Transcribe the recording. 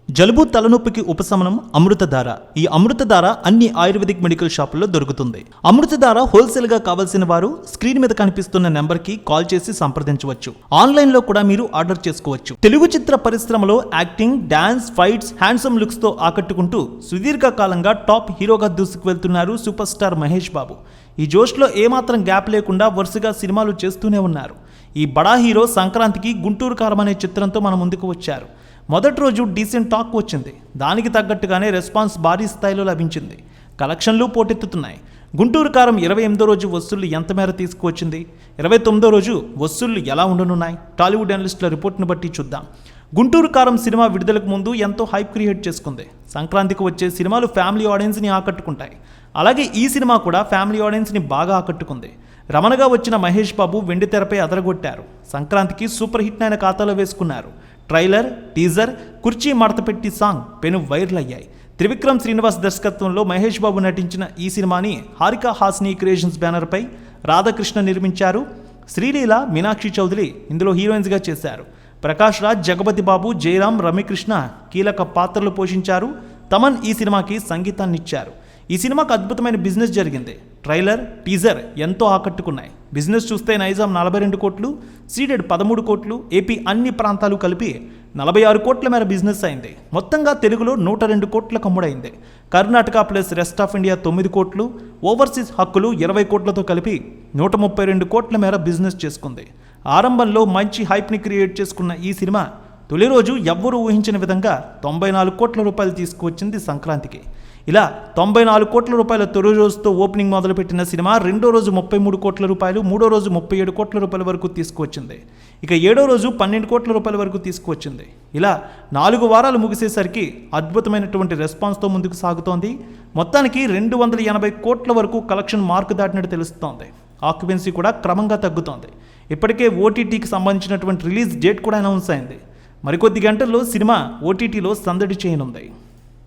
జలుబు తలనొప్పికి ఉపశమనం అమృతధార. ఈ అమృతధార అన్ని ఆయుర్వేదిక్ మెడికల్ షాపుల్లో దొరుకుతుంది. అమృతధార హోల్సేల్ గా కావాల్సిన వారు స్క్రీన్ మీద కనిపిస్తున్న నెంబర్ కి కాల్ చేసి సంప్రదించవచ్చు. ఆన్లైన్ లో కూడా మీరు ఆర్డర్ చేసుకోవచ్చు. తెలుగు చిత్ర పరిశ్రమలో acting, dance, fights, handsome looks తో ఆకట్టుకుంటూ సుదీర్ఘకాలంగా టాప్ హీరోగా దూసుకు వెళ్తున్నారు సూపర్ స్టార్ మహేష్ బాబు. ఈ జోష్లో ఏమాత్రం గ్యాప్ లేకుండా వరుసగా సినిమాలు చేస్తూనే ఉన్నారు. ఈ బడా హీరో సంక్రాంతికి గుంటూరు కారం అనే చిత్రంతో మన ముందుకు వచ్చారు. మొదటి రోజు డీసెంట్ టాక్ వచ్చింది. దానికి తగ్గట్టుగానే రెస్పాన్స్ భారీ స్థాయిలో లభించింది. కలెక్షన్లు పోటెత్తుతున్నాయి. గుంటూరు కారం 28వ రోజు వసూళ్లు ఎంత మేర తీసుకువచ్చింది, 29వ రోజు వసూళ్లు ఎలా ఉండనున్నాయి, టాలీవుడ్ అనలిస్టుల రిపోర్ట్ను బట్టి చూద్దాం. గుంటూరు కారం సినిమా విడుదలకు ముందు ఎంతో హైప్ క్రియేట్ చేసుకుంది. సంక్రాంతికి వచ్చే సినిమాలు ఫ్యామిలీ ఆడియన్స్ని ఆకట్టుకుంటాయి. అలాగే ఈ సినిమా కూడా ఫ్యామిలీ ఆడియన్స్ని బాగా ఆకట్టుకుంది. రమణగా వచ్చిన మహేష్ బాబు వెండి తెరపై అదరగొట్టారు. సంక్రాంతికి సూపర్ హిట్ అయిన ఖాతాలో వేసుకున్నారు. ట్రైలర్, టీజర్, కుర్చీ మడతపెట్టి సాంగ్ పెను వైరల్ అయ్యాయి. త్రివిక్రమ్ శ్రీనివాస్ దర్శకత్వంలో మహేష్ బాబు నటించిన ఈ సినిమాని హారికా హాస్ని క్రియేషన్స్ బ్యానర్పై రాధాకృష్ణ నిర్మించారు. శ్రీలీల, మీనాక్షి చౌదరి ఇందులో హీరోయిన్స్గా చేశారు. ప్రకాష్ రాజ్, జగపతి బాబు, జయరాం, రమ్యకృష్ణ కీలక పాత్రలు పోషించారు. తమన్ ఈ సినిమాకి సంగీతాన్ని ఇచ్చారు. ఈ సినిమాకు అద్భుతమైన బిజినెస్ జరిగింది. ట్రైలర్, టీజర్ ఎంతో ఆకట్టుకున్నాయి. బిజినెస్ చూస్తే నైజాం 42 కోట్లు, సీడెడ్ 13 కోట్లు, ఏపీ అన్ని ప్రాంతాలు కలిపి 46 కోట్ల మేర బిజినెస్ అయింది. మొత్తంగా తెలుగులో 102 కోట్ల కమ్ముడైంది. Karnataka plus rest of India 9 కోట్లు, ఓవర్సీస్ హక్కులు 20 కోట్లతో కలిపి 132 కోట్ల మేర బిజినెస్ చేసుకుంది. ఆరంభంలో మంచి హైప్ని క్రియేట్ చేసుకున్న ఈ సినిమా తొలి రోజు ఎవ్వరూ ఊహించిన విధంగా 94 కోట్ల రూపాయలు తీసుకువచ్చింది సంక్రాంతికి. ఇలా 94 కోట్ల రూపాయల తొలి రోజుతో ఓపెనింగ్ మొదలుపెట్టిన సినిమా రెండో రోజు 33 కోట్ల రూపాయలు, మూడో రోజు 37 కోట్ల రూపాయల వరకు తీసుకువచ్చింది. ఇక ఏడో రోజు 12 కోట్ల రూపాయల వరకు తీసుకువచ్చింది. ఇలా 4 వారాలు ముగిసేసరికి అద్భుతమైనటువంటి రెస్పాన్స్తో ముందుకు సాగుతోంది. మొత్తానికి 280 కోట్ల వరకు కలెక్షన్ మార్కు దాటినట్టు తెలుస్తోంది. ఆక్యుపెన్సీ కూడా క్రమంగా తగ్గుతోంది. ఇప్పటికే ఓటీటీకి సంబంధించినటువంటి రిలీజ్ డేట్ కూడా అనౌన్స్ అయింది. మరికొద్ది గంటల్లో సినిమా ఓటీటీలో సందడి చేయనుంది.